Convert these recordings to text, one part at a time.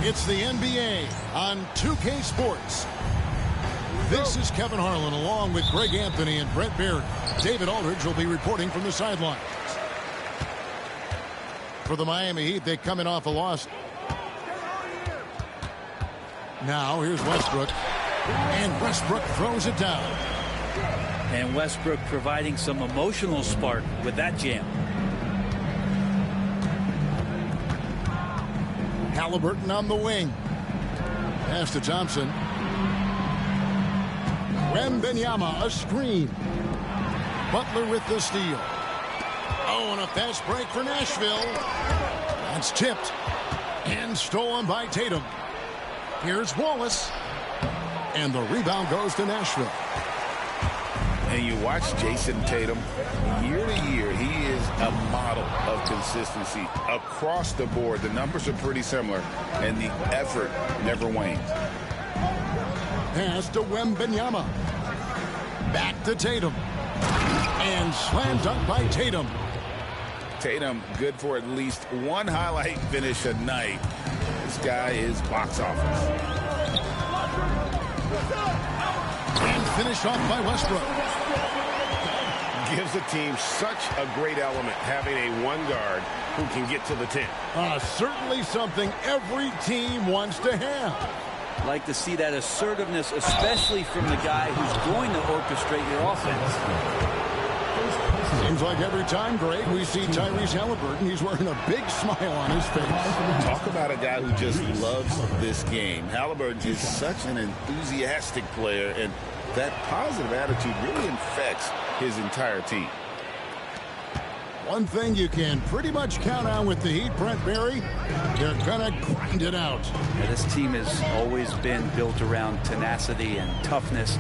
It's the NBA on 2K Sports. This is Kevin Harlan along with Greg Anthony and Brett Barry. David Aldridge will be reporting from the sidelines. For the Miami Heat, they come in off a loss. Now here's Westbrook. And Westbrook throws it down. And Westbrook providing some emotional spark with that jam. Haliburton on the wing. Pass to Thompson. Wembanyama, a screen. Butler with the steal. Oh, and a fast break for Nashville. That's tipped. And stolen by Tatum. Here's Wallace. And the rebound goes to Nashville. And you watch Jason Tatum, year to year, he is a model of consistency across the board. The numbers are pretty similar, and the effort never wanes. Pass to Wembanyama. Back to Tatum. And slam dunk by Tatum. Tatum good for at least one highlight finish a night. This guy is box office. And finished off by Westbrook. Gives the team such a great element having a one guard who can get to the 10. Certainly something every team wants to have. Like to see that assertiveness, especially from the guy who's going to orchestrate your offense. Seems like every time, Greg, we see Tyrese Haliburton, he's wearing a big smile on his face. Talk about a guy who just loves this game. Haliburton is such an enthusiastic player, and that positive attitude really infects his entire team. One thing you can pretty much count on with the Heat, Brent Barry, they're going to grind it out. Yeah, this team has always been built around tenacity and toughness.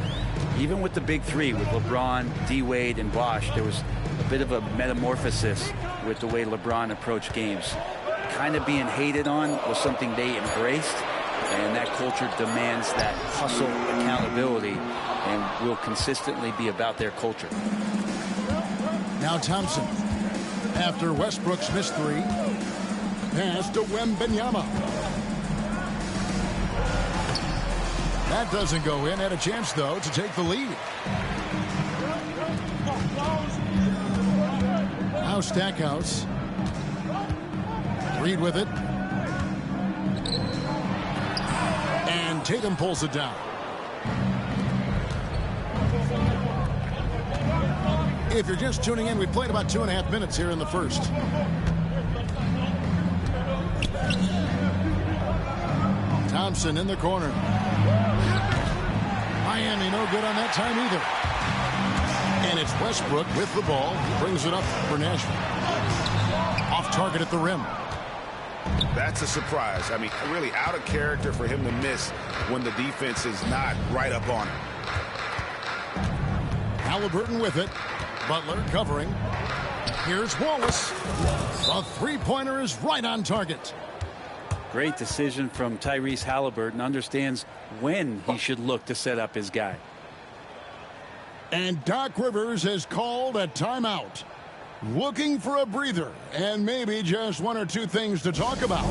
Even with the big three, with LeBron, D-Wade, and Bosh, there was a bit of a metamorphosis with the way LeBron approached games. Kind of being hated on was something they embraced, and that culture demands that hustle, accountability, and will consistently be about their culture. Now Thompson. After Westbrook's missed three. Pass to Wembanyama. That doesn't go in. Had a chance, though, to take the lead. Now Stackhouse. Reed with it. And Tatum pulls it down. If you're just tuning in, we played about 2.5 minutes here in the first. Thompson in the corner. Miami no good on that time either. And it's Westbrook with the ball. He brings it up for Nashville. Off target at the rim. That's a surprise. I mean, really out of character for him to miss when the defense is not right up on him. Haliburton with it. Butler covering. Here's Wallace. The three-pointer is right on target. Great decision from Tyrese Haliburton. Understands when he should look to set up his guy. And Doc Rivers has called a timeout. Looking for a breather and maybe just one or two things to talk about.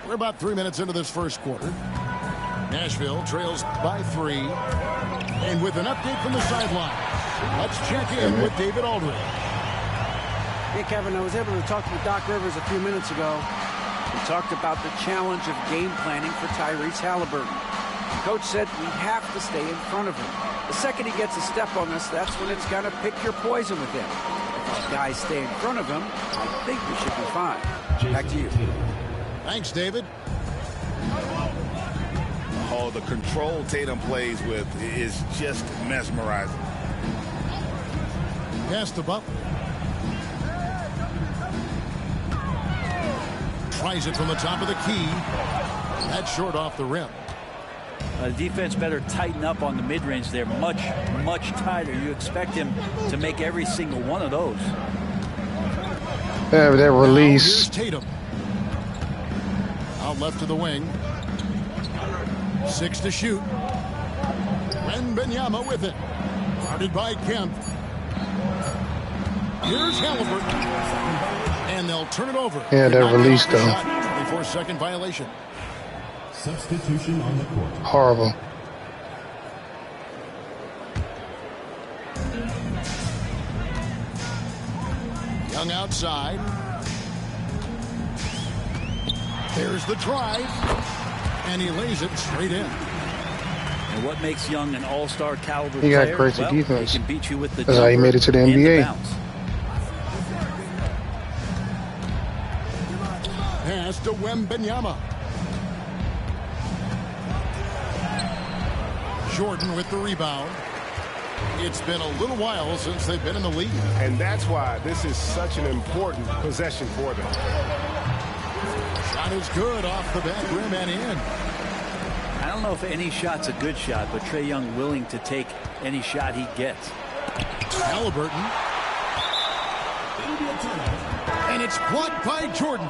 We're about 3 minutes into this first quarter. Nashville trails by 3. And with an update from the sideline, let's check in with David Aldridge. Hey, Kevin, I was able to talk to Doc Rivers a few minutes ago. We talked about the challenge of game planning for Tyrese Haliburton. The coach said we have to stay in front of him. The second he gets a step on us, that's when it's got to pick your poison with him. If our guys stay in front of him, I think we should be fine. Back to you. Thanks, David. Oh, the control Tatum plays with is just mesmerizing. Pass to Butler. Tries it from the top of the key. That's short off the rim. Defense better tighten up on the mid-range there. Much tighter. You expect him to make every single one of those. Yeah, that release. Here's Tatum. Out left to the wing. 6 to shoot. Wembanyama with it. Guarded by Kemp. Here's Halliburton. And they'll turn it over. Yeah, that release though. 24-second violation. Substitution on the court. Horrible. Young outside. There's the drive. And he lays it straight in. And what makes Young an all-star caliber He got player? crazy Well, defense. He can beat you with the That's how he made it to the and NBA. bounce. Pass to Wembanyama. Jordan with the rebound. It's been a little while since they've been in the lead. And that's why this is such an important possession for them. Shot is good off the back rim and in. I don't know if any shot's a good shot, but Trae Young willing to take any shot he gets. Halliburton. And it's blocked by Jordan.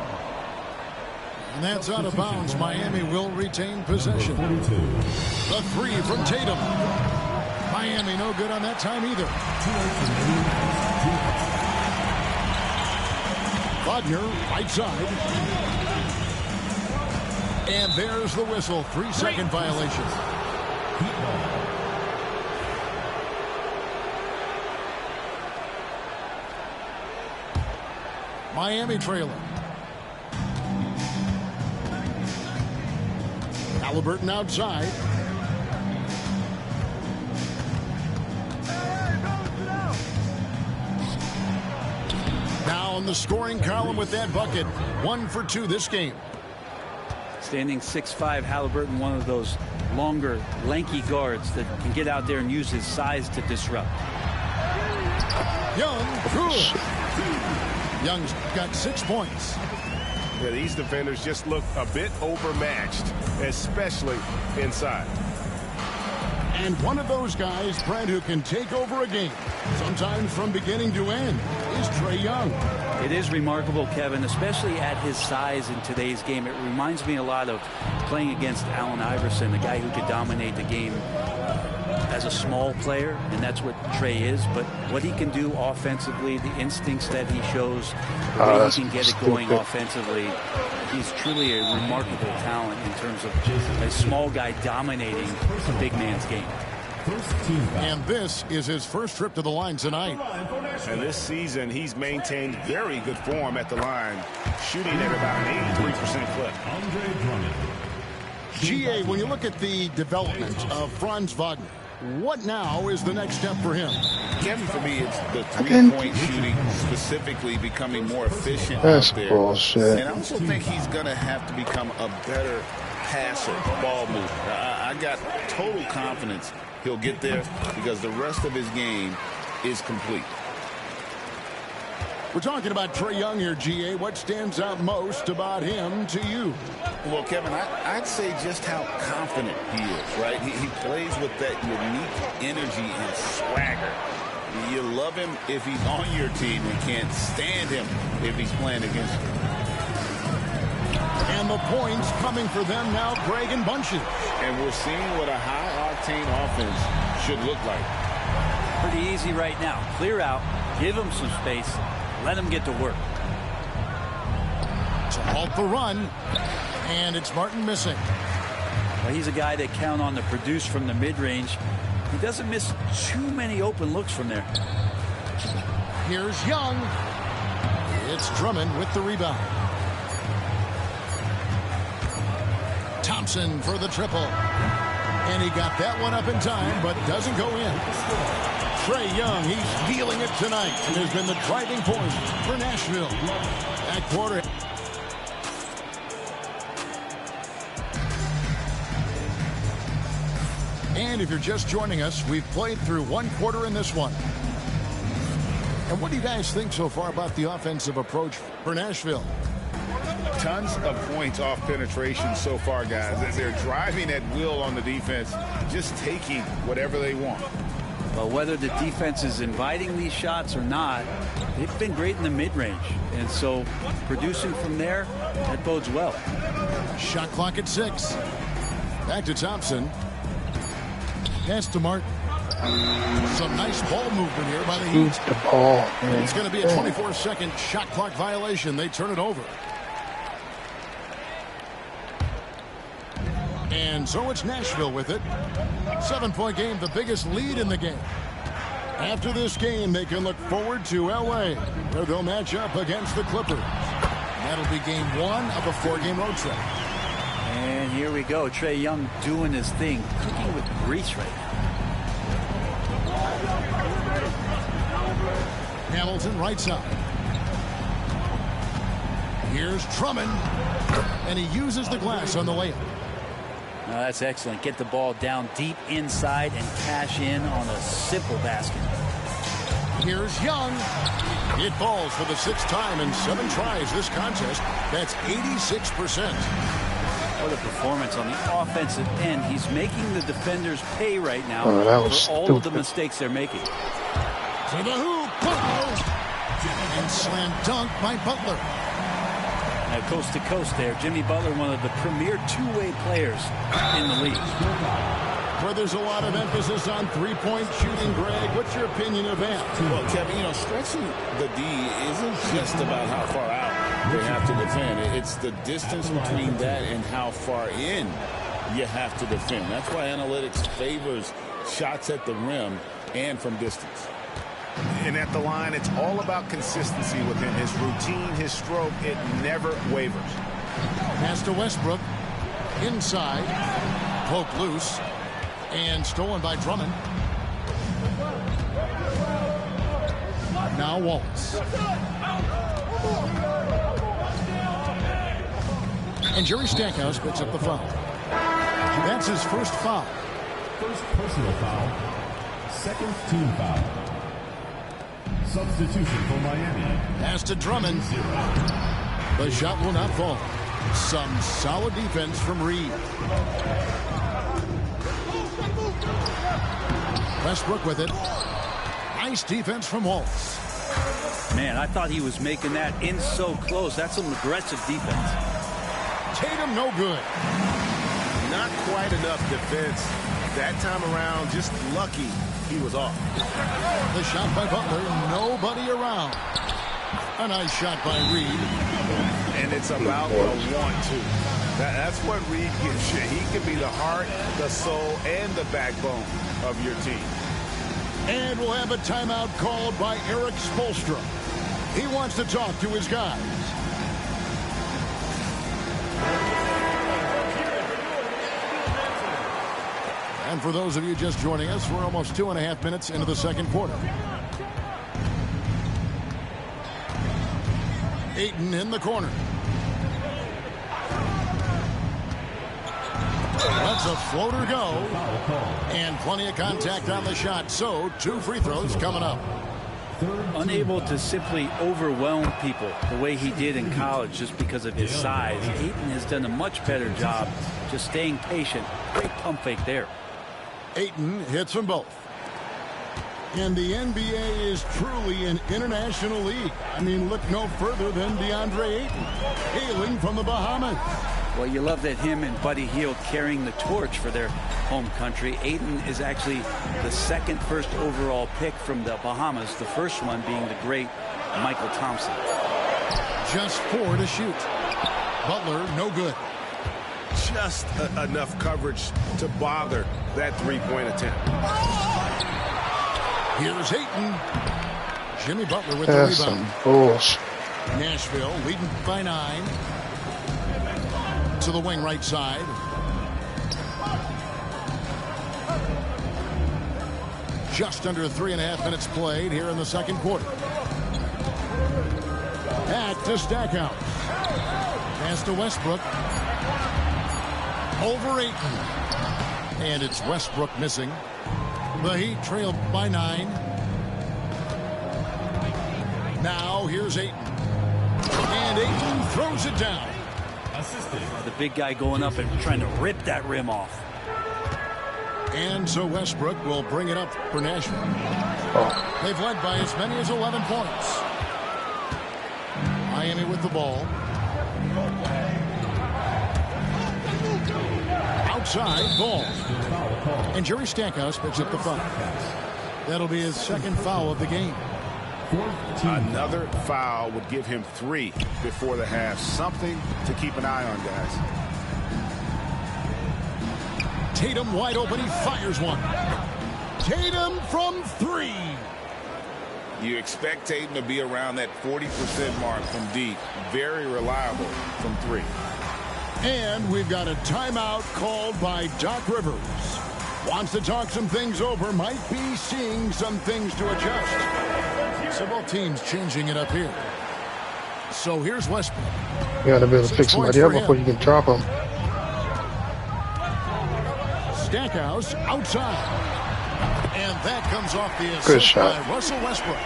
And that's out of bounds. Miami will retain possession. The three from Tatum. Miami no good on that time either. Wagner, right side. And there's the whistle. 3-second violation. Miami trailing. Halliburton outside. Now in the scoring column with that bucket. 1 for 2 this game. Standing 6'5", Halliburton, one of those longer, lanky guards that can get out there and use his size to disrupt. Young, good. Young's got 6 points. Yeah, these defenders just look a bit overmatched, especially inside. And one of those guys, Brent, who can take over a game, sometimes from beginning to end, is Trae Young. It is remarkable, Kevin, especially at his size in today's game. It reminds me a lot of playing against Allen Iverson, the guy who could dominate the game as a small player, and that's what Trae is. But what he can do offensively, the instincts that he shows, the way he can get it going offensively, he's truly a remarkable talent in terms of a small guy dominating a big man's game. And this is his first trip to the line tonight. And this season, he's maintained very good form at the line, shooting at about an 83% clip. GA, when you look at the development of Franz Wagner, what now is the next step for him? Kevin, for me, it's the three-point shooting, specifically becoming more efficient That's out there. bullshit. And I also think he's going to have to become a better passer, ball mover. I got total confidence he'll get there because the rest of his game is complete. We're talking about Trae Young here, GA. What stands out most about him to you? Well, Kevin, I'd say just how confident he is, right? He plays with that unique energy and swagger. You love him if he's on your team and can't stand him if he's playing against you. And the points coming for them now, Greg and bunches. And we're seeing what a high-octane offense should look like. Pretty easy right now. Clear out, give him some space, let him get to work. To halt the run, and it's Martin missing. Well, he's a guy that count on to produce from the mid-range. He doesn't miss too many open looks from there. Here's Young. It's Drummond with the rebound. Thompson for the triple. And he got that one up in time, but doesn't go in. Trae Young, he's feeling it tonight and has been the driving force for Nashville. That quarter. And if you're just joining us, we've played through one quarter in this one. And what do you guys think so far about the offensive approach for Nashville? Tons of points off penetration so far, guys. They're driving at will on the defense, just taking whatever they want. Well, whether the defense is inviting these shots or not, they've been great in the mid-range. And so producing from there, that bodes well. Shot clock at 6. Back to Thompson. Pass to Martin. Some nice ball movement here by the Heat. The ball, man. It's going to be a 24-second shot clock violation. They turn it over. And so it's Nashville with it. 7-point game, the biggest lead in the game. After this game, they can look forward to L.A., where they'll match up against the Clippers. That'll be game 1 of a 4-game road trip. And here we go. Trae Young doing his thing, cooking with grease right now. Hamilton right side. Here's Drummond, and he uses the glass on the layup. That's excellent. Get the ball down deep inside and cash in on a simple basket. Here's Young. It falls for the 6th time in 7 tries this contest. That's 86%. What a performance on the offensive end. He's making the defenders pay right now for all of the mistakes they're making. To the hoop. And slam dunk by Butler. Coast to coast there. Jimmy Butler, one of the premier two-way players in the league. Where there's a lot of emphasis on three-point shooting, Greg. What's your opinion of that? Well, Kevin, stretching the D isn't just about how far out they have to defend. It's the distance between that and how far in you have to defend. That's why analytics favors shots at the rim and from distance. And at the line, it's all about consistency with him. His routine, his stroke, it never wavers. Pass to Westbrook. Inside. Poke loose. And stolen by Drummond. Now Wallace. And Jerry Stackhouse picks up the foul. That's his first foul. First personal foul. Second team foul. Substitution for Miami. Pass to Drummond. The shot will not fall. Some solid defense from Reed. Westbrook with it. Nice defense from Wallace. Man, I thought he was making that in so close. That's some aggressive defense. Tatum no good. Not quite enough defense. That time around, just lucky he was off. The shot by Butler. Nobody around. A nice shot by Reed. And it's about the 1-2. That's what Reed gives you. He can be the heart, the soul, and the backbone of your team. And we'll have a timeout called by Eric Spoelstra. He wants to talk to his guys. And for those of you just joining us, we're almost 2.5 minutes into the second quarter. Ayton in the corner. Lets a floater go. And plenty of contact on the shot. So 2 free throws coming up. Unable to simply overwhelm people the way he did in college just because of his size. Ayton has done a much better job just staying patient. Great pump fake there. Ayton hits them both. And the NBA is truly an international league. I mean, look no further than DeAndre Ayton, hailing from the Bahamas. Well, you love that him and Buddy Hield carrying the torch for their home country. Ayton is actually the second first overall pick from the Bahamas, the first one being the great Michael Thompson. Just 4 to shoot. Butler, no good. Just enough coverage to bother that three-point attempt. Here's Ayton. Jimmy Butler with That's the rebound. some bullshit. Nashville leading by 9. To the wing right side. Just under 3.5 minutes played here in the second quarter. Back to Stackhouse. Pass to Westbrook. Over Ayton. And it's Westbrook missing. The Heat trailed by 9. Now here's Ayton. And Ayton throws it down. Assisted. The big guy going up and trying to rip that rim off. And so Westbrook will bring it up for Nashville. They've led by as many as 11 points. Miami with the ball. Outside, ball. And Jerry Stackhouse picks up the foul. That'll be his second foul of the game. Another foul would give him 3 before the half. Something to keep an eye on, guys. Tatum wide open. He fires one. Tatum from 3. You expect Tatum to be around that 40% mark from deep. Very reliable from 3. And we've got a timeout called by Doc Rivers. Wants to talk some things over. Might be seeing some things to adjust. So both teams changing it up here. So here's Westbrook. You got to be able to pick somebody up before you can drop them. Stackhouse outside. And that comes off the Good assist shot by Russell Westbrook.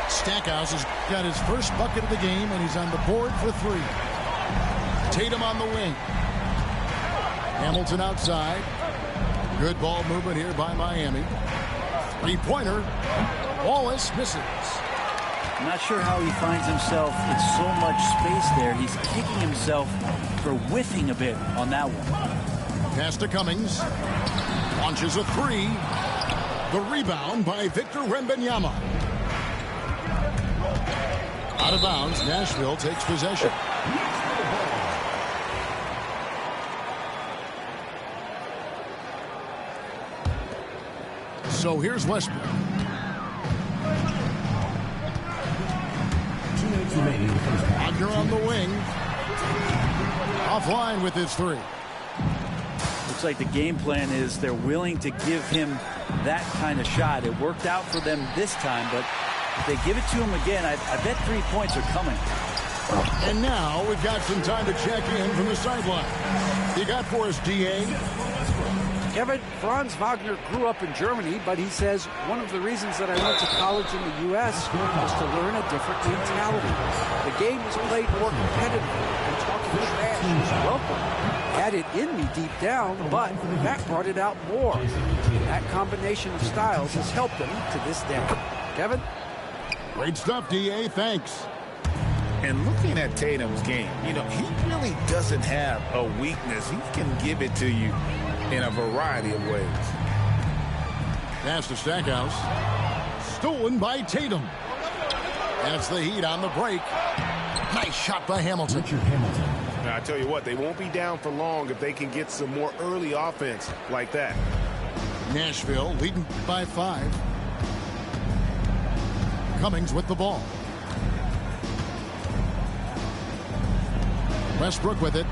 Stackhouse has got his first bucket of the game, and he's on the board for 3. Tatum on the wing. Hamilton outside. Good ball movement here by Miami. 3-pointer. Wallace misses. I'm not sure how he finds himself in so much space there. He's kicking himself for whiffing a bit on that one. Pass to Cummings. Launches a 3. The rebound by Victor Wembanyama. Out of bounds. Nashville takes possession. So here's Westbrook. 2 minutes remaining in the first half. Wagner on the wing. Offline with his 3. Looks like the game plan is they're willing to give him that kind of shot. It worked out for them this time, but if they give it to him again, I bet 3 points are coming. And now we've got some time to check in from the sideline. You got for us, D.A.? Kevin, Franz Wagner grew up in Germany, but he says one of the reasons that I went to college in the U.S. was to learn a different mentality. The game was played more competitively, and talking trash was welcome. Had it in me deep down, but that brought it out more. That combination of styles has helped him to this day. Kevin? Great stuff, D.A. Thanks. And looking at Tatum's game, he really doesn't have a weakness. He can give it to you in a variety of ways. Pass to Stackhouse. Stolen by Tatum. That's the Heat on the break. Nice shot by Hamilton. Richard Hamilton. Now, I tell you what, they won't be down for long if they can get some more early offense like that. Nashville leading by 5. Cummings with the ball. Westbrook with it.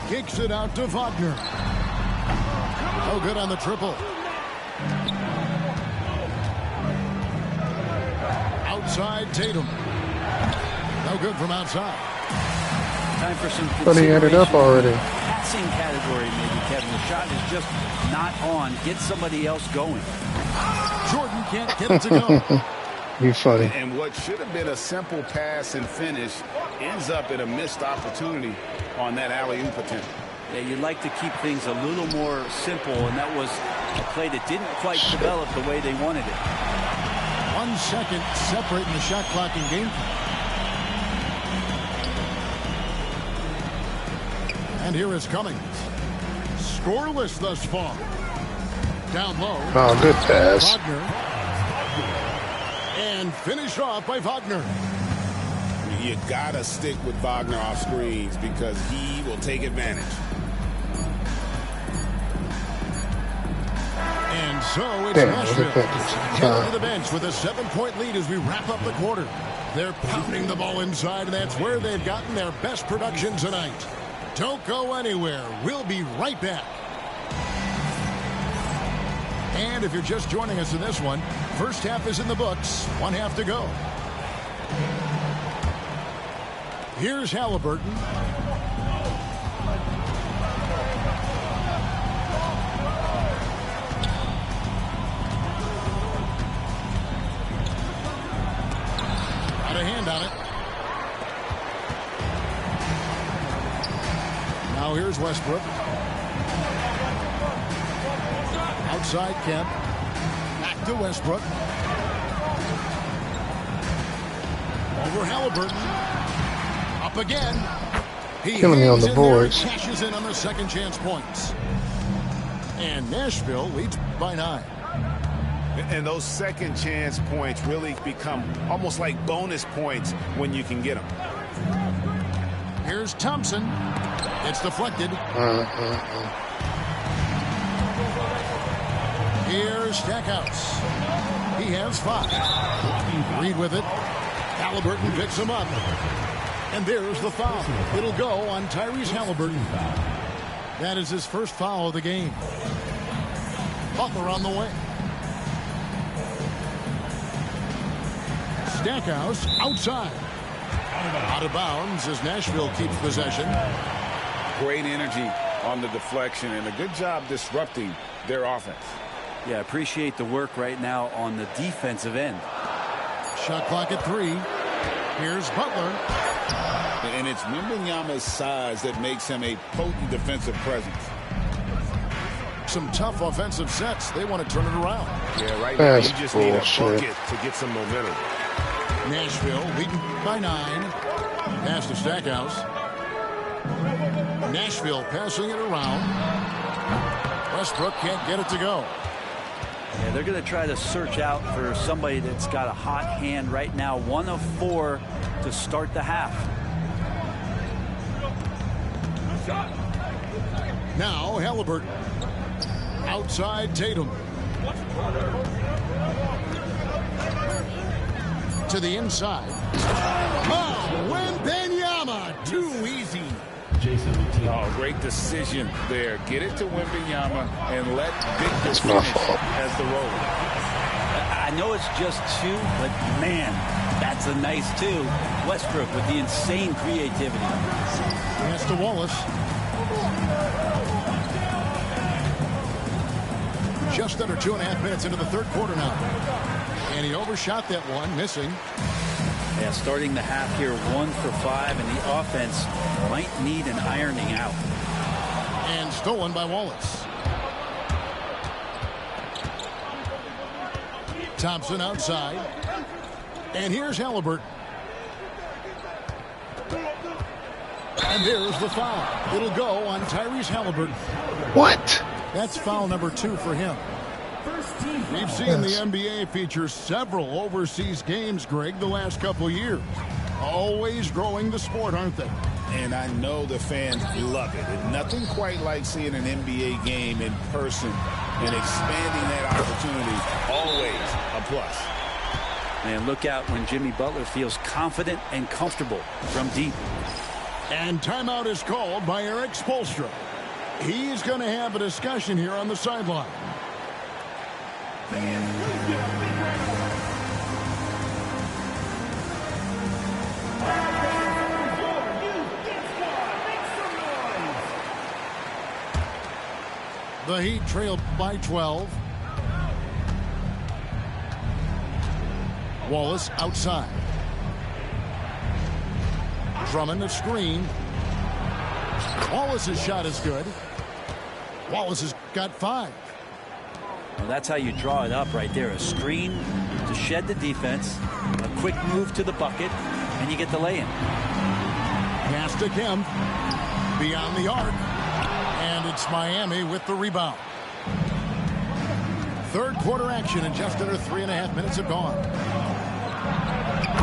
Kicks it out to Wagner. No good on the triple. Outside Tatum. No good from outside. Time for some But he had it up already. passing category, maybe, Kevin. The shot is just not on. Get somebody else going. Jordan can't get it to go. You funny. And what should have been a simple pass and finish ends up in a missed opportunity on that alley-oop attempt. Yeah, you'd like to keep things a little more simple, and that was a play that didn't quite develop the way they wanted it. 1 second separating the shot clock and game clock. And here is Cummings. Scoreless thus far. Down low. Oh, good pass. Wagner. And finished off by Wagner. You got to stick with Wagner off screens because he will take advantage. And so it's Damn, Nashville look at this. headed to the bench with a 7-point lead as we wrap up the quarter. They're pounding the ball inside, and that's where they've gotten their best production tonight. Don't go anywhere. We'll be right back. And if you're just joining us in this one, first half is in the books. 1 half to go. Here's Halliburton. Got a hand on it. Now here's Westbrook. Outside Kemp. Back to Westbrook. Over Halliburton. Up again. He Killing me on the boards. Cashes in on the second chance points. And Nashville leads by 9. And those second chance points really become almost like bonus points when you can get them. Here's Thompson. It's deflected. Here's Stackhouse. He has 5. Reed with it. Halliburton picks him up. And there's the foul. It'll go on Tyrese Halliburton. That is his first foul of the game. Butler on the way. Stackhouse outside. Out of bounds as Nashville keeps possession. Great energy on the deflection and a good job disrupting their offense. Yeah, appreciate the work right now on the defensive end. Shot clock at 3. Here's Butler. And it's Wembanyama's size that makes him a potent defensive presence. Some tough offensive sets. They want to turn it around. Yeah, right now you That's just need a bullshit. bucket to get some momentum. Nashville leading by 9. Pass to Stackhouse. Nashville passing it around. Westbrook can't get it to go. Yeah, they're going to try to search out for somebody that's got a hot hand right now. 1 of 4 to start the half. Now Halliburton. Outside Tatum. To the inside. Oh, Wembanyama. Too easy. Jason Latino. Oh, great decision there. Get it to Wembanyama and let Victor It's my finish fault. as the roll. I know it's just 2, but man, that's a nice 2. Westbrook with the insane creativity. Pass to Wallace. Just under 2.5 minutes into the third quarter now. And he overshot that one, missing. Yeah, starting the half here 1 for 5, and the offense might need an ironing out. And stolen by Wallace. Thompson outside. And here's Halliburton. And there's the foul. It'll go on Tyrese Halliburton. What? That's foul number 2 for him. We've seen the NBA feature several overseas games, Greg, the last couple of years. Always growing the sport, aren't they? And I know the fans love it. And nothing quite like seeing an NBA game in person and expanding that opportunity. Always a plus. Man, look out when Jimmy Butler feels confident and comfortable from deep. And timeout is called by Eric Spoelstra. He's going to have a discussion here on the sideline. The Heat trailed by 12. Wallace outside. Drummond a screen. Wallace's shot is good. Wallace has got 5. Well, that's how you draw it up right there. A screen to shed the defense, a quick move to the bucket, and you get the lay-in. Pass to Kemp. Beyond the arc. And it's Miami with the rebound. Third quarter action and just under 3.5 minutes have gone.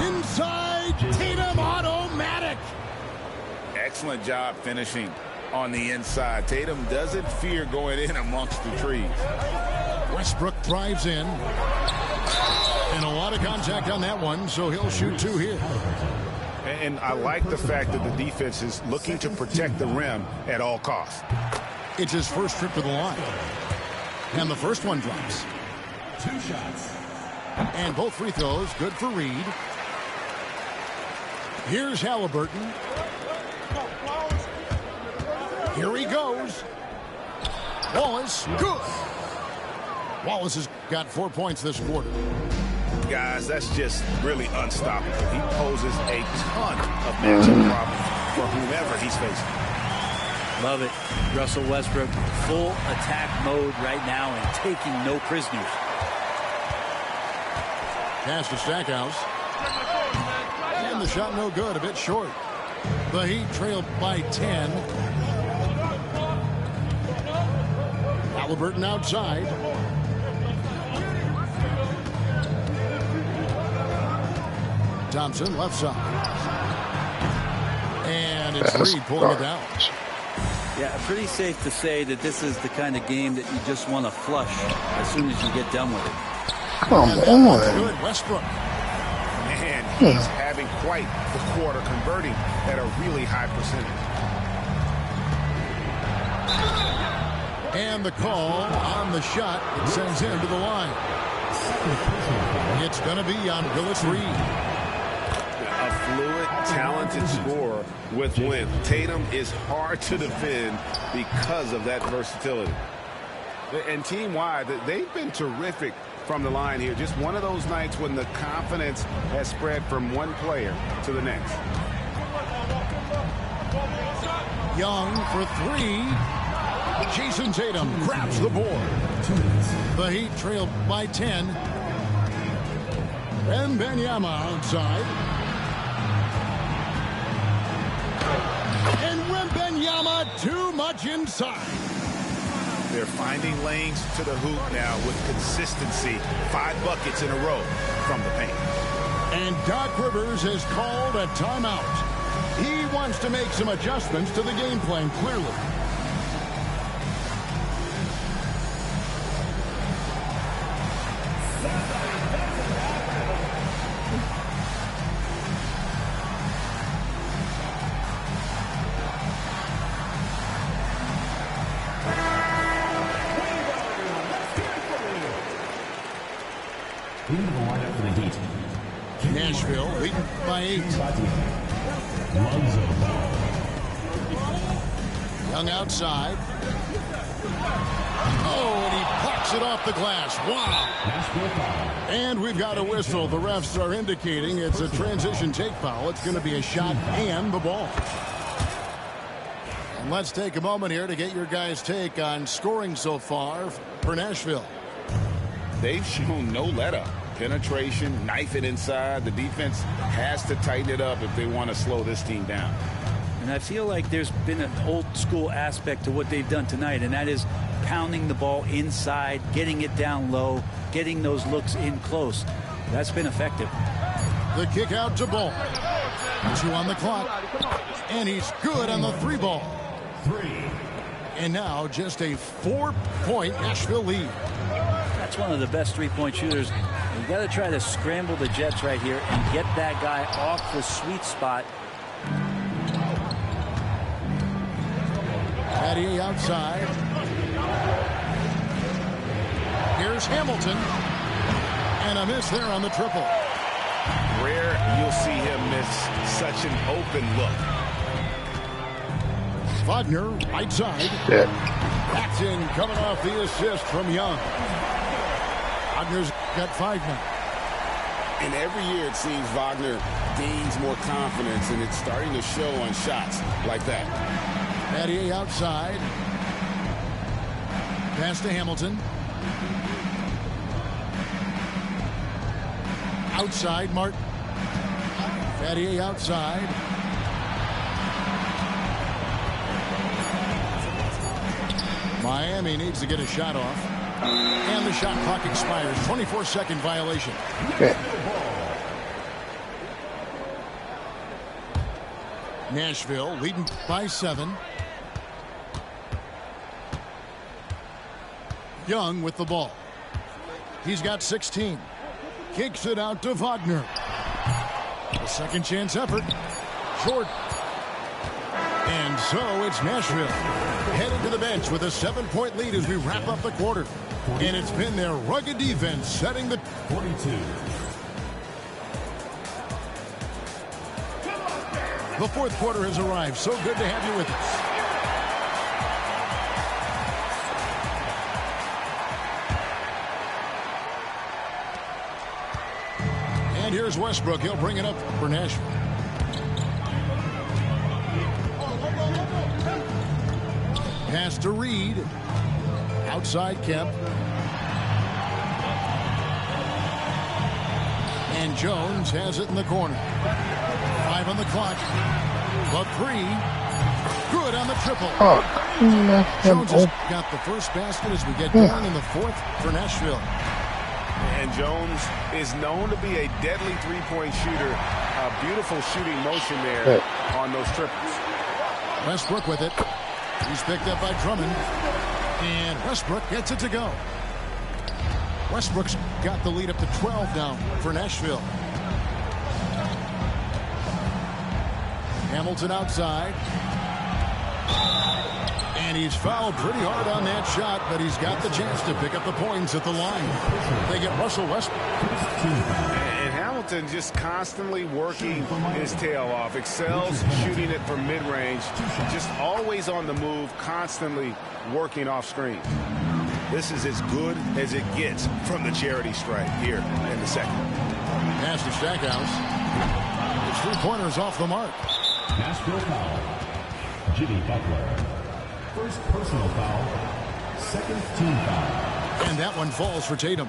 Inside, Tatum automatic. Excellent job finishing on the inside. Tatum doesn't fear going in amongst the trees. Westbrook drives in. And a lot of contact on that one, so he'll shoot 2 here. And I like the fact that the defense is looking to protect the rim at all costs. It's his first trip to the line. And the first one drops. 2 shots. And both free throws good for Reed. Here's Halliburton. Here he goes. Wallace, good. Wallace has got 4 points this quarter. Guys, that's just really unstoppable. He poses a ton of matchup problems for whomever he's facing. Love it. Russell Westbrook, full attack mode right now and taking no prisoners. Pass to Stackhouse. And the shot no good, a bit short. The Heat trailed by 10. Halliburton outside. Thompson left side. And it's Reed pulling it down. Yeah, pretty safe to say that this is the kind of game that you just want to flush as soon as you get done with it. Come on. Good Westbrook. Man, he's having quite the quarter, converting at a really high percentage. And the call on the shot that sends him to the line. It's going to be on Willis Reed. A fluid, talented scorer with length. Tatum is hard to defend because of that versatility. And team-wide, they've been terrific from the line here. Just one of those nights when the confidence has spread from one player to the next. Young for three. Jason Tatum grabs the board. The Heat trailed by 10. Wembanyama outside. And Wembanyama too much inside. They're finding lanes to the hoop now with consistency. 5 buckets in a row from the paint. And Doc Rivers has called a timeout. He wants to make some adjustments to the game plan, clearly. Nashville leading by 8. Young outside. Oh, and he plucks it off the glass. Wow. And we've got a whistle. The refs are indicating it's a transition take foul. It's going to be a shot and the ball. And let's take a moment here to get your guys' take on scoring so far for Nashville. They've shown no let-up. Penetration, knife it inside. The defense has to tighten it up if they want to slow this team down. And I feel like there's been an old school aspect to what they've done tonight, and that is pounding the ball inside, getting it down low, getting those looks in close. That's been effective. The kick out to Ball. 2 on the clock. And he's good on the 3 ball. 3. And now just a 4-point Nashville lead. That's one of the best three-point shooters. You got to try to scramble the Jets right here and get that guy off the sweet spot. Patty outside. Here's Hamilton. And a miss there on the triple. Rare you'll see him miss such an open look. Wagner, right side. Paxton coming off the assist from Young. Wagner's got 5 now. And every year it seems Wagner gains more confidence, and it's starting to show on shots like that. Patty outside. Pass to Hamilton. Outside, Martin. Patty outside. Miami needs to get a shot off. And the shot clock expires. 24-second violation. Okay. Nashville leading by 7. Young with the ball. He's got 16. Kicks it out to Wagner. A second chance effort. Short. And so it's Nashville headed to the bench with a 7-point lead as we wrap up the quarter. And it's been their rugged defense setting the 42. The fourth quarter has arrived. So good to have you with us. And here's Westbrook. He'll bring it up for Nashville. Pass to Reed. Outside Kemp. And Jones has it in the corner. 5 on the clock. The 3. Good on the triple. Jones has got the first basket as we get going in the 4th for Nashville. And Jones is known to be a deadly three-point shooter. A beautiful shooting motion there on those triples. Westbrook with it. He's picked up by Drummond. And Westbrook gets it to go. Westbrook's got the lead up to 12 now for Nashville. Hamilton outside. And he's fouled pretty hard on that shot, but he's got the chance to pick up the points at the line. They get Russell Westbrook. And Hamilton just constantly working his tail off. Excels shooting it from mid-range. Just always on the move, constantly working off screen. This is as good as it gets from the charity stripe here in the second. Pass to Stackhouse. His 3-pointers off the mark. Nashville foul. Jimmy Butler. First personal foul. Second team foul. And that one falls for Tatum.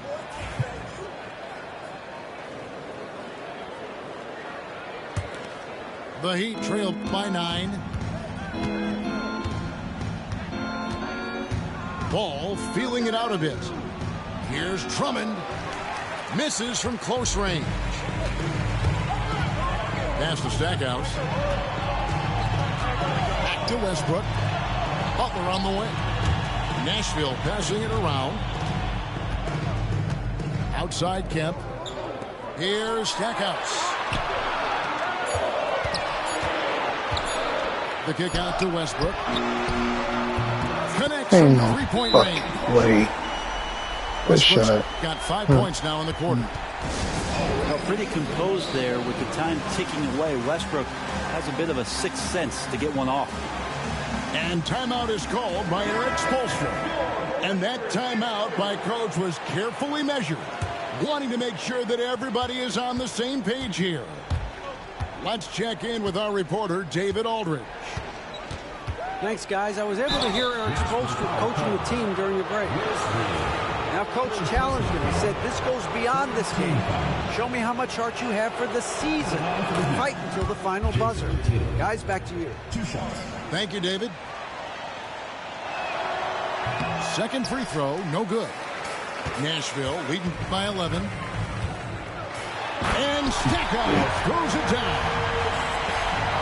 The Heat trail by 9. Ball feeling it out a bit. Here's Drummond. Misses from close range. Pass to Stackhouse. Back to Westbrook. Butler on the way. Nashville passing it around. Outside Kemp. Here's Stackhouse. The kick out to Westbrook. Connects from 3-point range. Good shot. Got 5 points now in the quarter. Well, pretty composed there with the time ticking away. Westbrook has a bit of a sixth sense to get one off. And timeout is called by Eric Spoelstra. And that timeout by Coach was carefully measured, wanting to make sure that everybody is on the same page here. Let's check in with our reporter, David Aldridge. Thanks, guys. I was able to hear Eric Spoelstra coaching the team during the break. Now, Coach challenged him. He said, this goes beyond this game. Show me how much heart you have for the season. Fight until the final buzzer. Guys, back to you. 2 shots. Thank you, David. Second free throw, no good. Nashville leading by 11. And Stackhouse throws it down.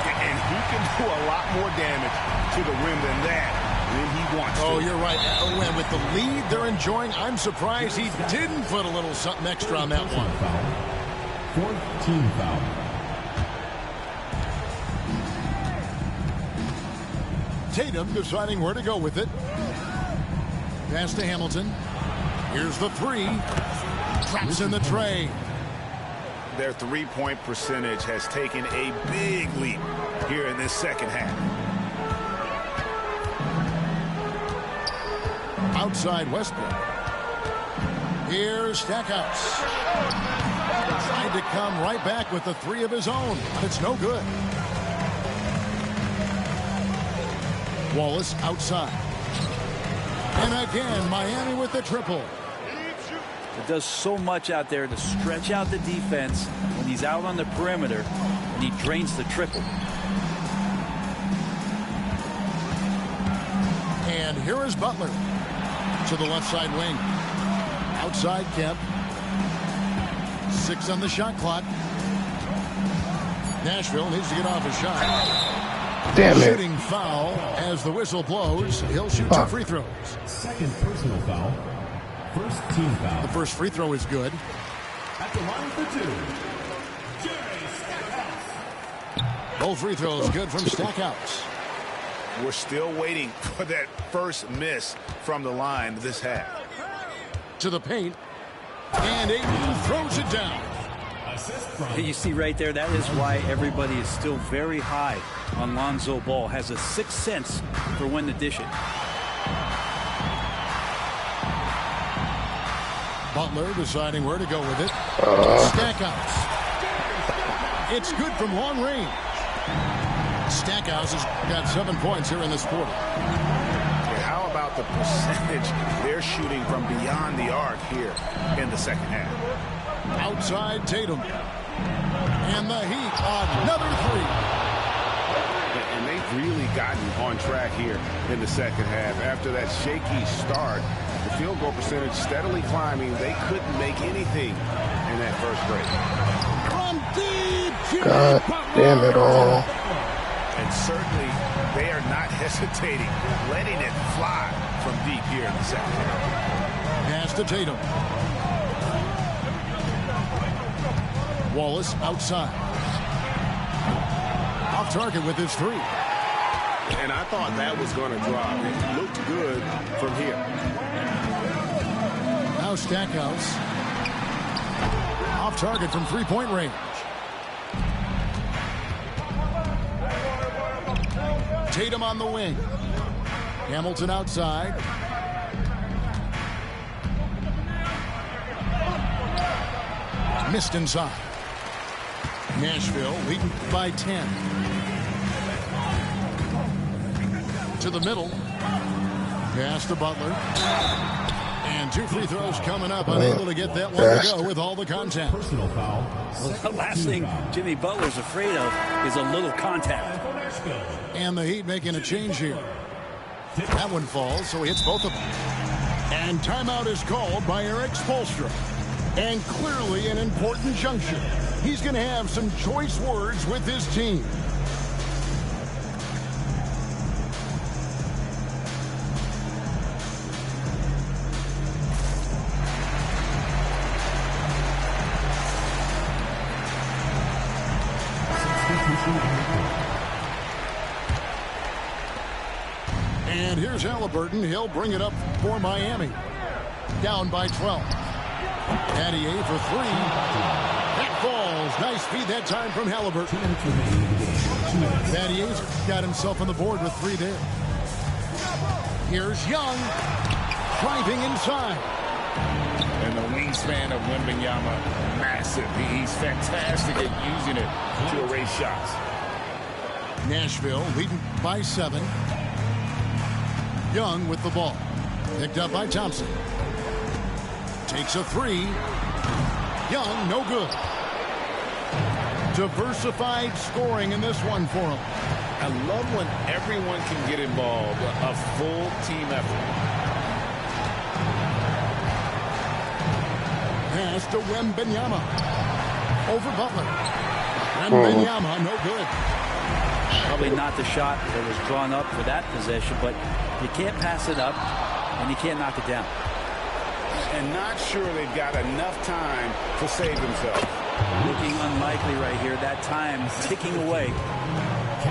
And he can do a lot more damage to the rim than that when he wants to. Oh, you're right. When with the lead they're enjoying, I'm surprised he didn't put a little something extra on that one. Fourth team foul. Tatum deciding where to go with it. Pass to Hamilton. Here's the 3. Traps in the tray. Their three-point percentage has taken a big leap here in this second half. Outside Westbrook. Here's Stackhouse. Tried to come right back with the 3 of his own, but it's no good. Wallace outside. And again, Miami with the triple. It does so much out there to stretch out the defense when he's out on the perimeter, and he drains the triple. And here is Butler to the left side wing. Outside Kemp. 6 on the shot clock. Nashville needs to get off a shot. Damn it. Shooting foul as the whistle blows. He'll shoot 2 free throws. Second personal foul. First team foul. The first free throw is good. At the line for 2. Jerry Stackhouse. Both free throws good from Stackhouse. We're still waiting for that first miss from the line this half. To the paint. And Ayton throws it down. You see right there, that is why everybody is still very high on Lonzo Ball. Has a sixth sense for when to dish it. Butler deciding where to go with it. Stackhouse. It's good from long range. Stackhouse has got 7 points here in this quarter. the percentage they're shooting from beyond the arc here in the second half. Outside Tatum. And the Heat on another three. And they've really gotten on track here in the second half. After that shaky start, the field goal percentage steadily climbing. They couldn't make anything in that first break. From deep, God damn it all. And certainly they are not hesitating, letting it fly from deep here in the second half. Pass to Tatum. Wallace outside. Off target with his three. And I thought that was going to drop. It looked good from here. Now Stackhouse. Off target from three-point range. Tatum on the wing. Hamilton outside. Missed inside. Nashville leading by 10. To the middle. Pass to Butler. And 2 free throws coming up. Unable to get that one to go with all the contact. Personal foul. Well, the last thing Jimmy Butler's afraid of is a little contact. And the Heat making a change here. That one falls, so he hits both of them. And timeout is called by Eric Spoelstra. And clearly an important juncture. He's going to have some choice words with his team. And here's Halliburton. He'll bring it up for Miami. Down by 12. Adier for three. That falls. Nice feed that time from Halliburton. Adier's got himself on the board with three there. Here's Young. Driving inside. And the wingspan of Wembanyama, massive. He's fantastic at using it to erase shots. Nashville leading by 7. Young with the ball. Picked up by Thompson. Takes a three. Young, no good. Diversified scoring in this one for him. I love when everyone can get involved, a full team effort. Pass to Wembanyama. Over Butler. Wembanyama, no good. Probably not the shot that was drawn up for that possession, but you can't pass it up, and you can't knock it down. And not sure they've got enough time to save themselves. Looking unlikely right here. That time ticking away.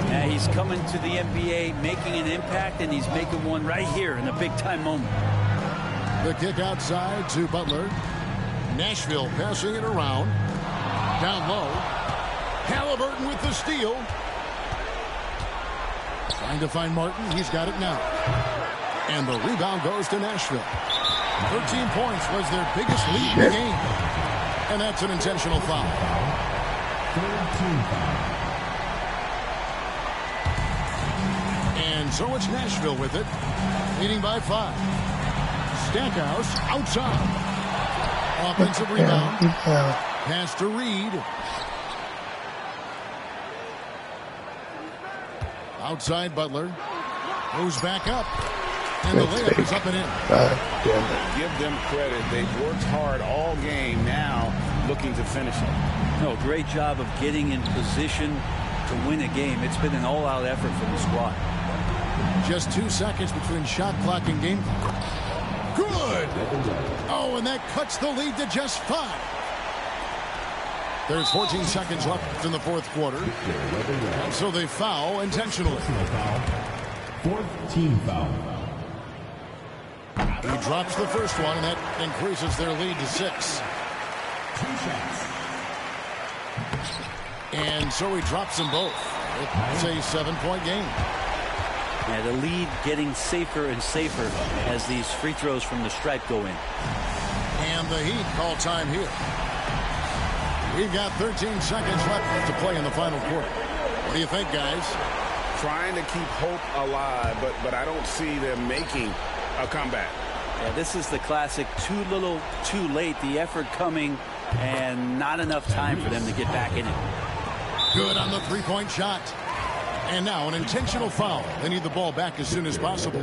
Now he's coming to the NBA, making an impact, and he's making one right here in a big-time moment. The kick outside to Butler. Nashville passing it around. Down low. Halliburton with the steal. Trying to find Martin. He's got it now. And the rebound goes to Nashville. 13 points was their biggest lead in the game. And that's an intentional foul. And so it's Nashville with it. Leading by 5. Stackhouse outside. Offensive rebound. Pass to Reed. Outside Butler. Goes back up. And the layup is up and in. Give them credit. They've worked hard all game, now looking to finish it. No, great job of getting in position to win a game. It's been an all-out effort from the squad. Just 2 seconds between shot clock and game clock. Good! Oh, and that cuts the lead to just 5. There's 14 seconds left in the fourth quarter. And so they foul intentionally. 4th team foul. He drops the first one, and that increases their lead to 6. 2 shots. And so he drops them both. It's a 7-point game. Yeah, the lead getting safer and safer as these free throws from the stripe go in. And the Heat call time here. We've got 13 seconds left to play in the final quarter. What do you think, guys? Trying to keep hope alive, but I don't see them making a comeback. Yeah, this is the classic too little, too late. The effort coming and not enough time for them to get back in it. Good on the three-point shot. And now an intentional foul. They need the ball back as soon as possible.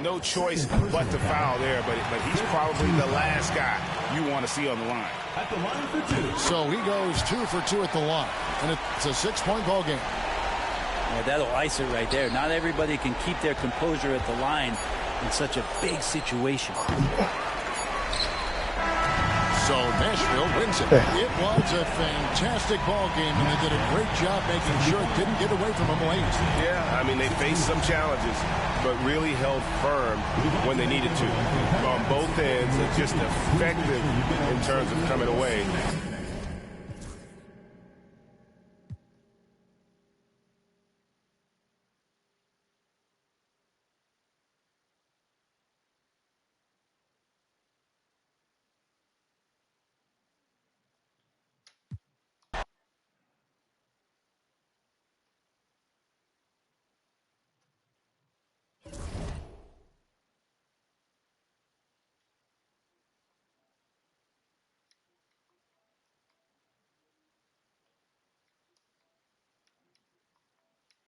No choice but to foul there, but he's probably the last guy you want to see on the line. At the line for two. So he goes 2 for 2 at the line. And it's a 6-point ball game. Yeah, that'll ice it right there. Not everybody can keep their composure at the line in such a big situation. So Nashville wins it. It was a fantastic ball game, and they did a great job making sure it didn't get away from them late. Yeah, I mean, they faced some challenges, but really held firm when they needed to. On both ends, and just effective in terms of coming away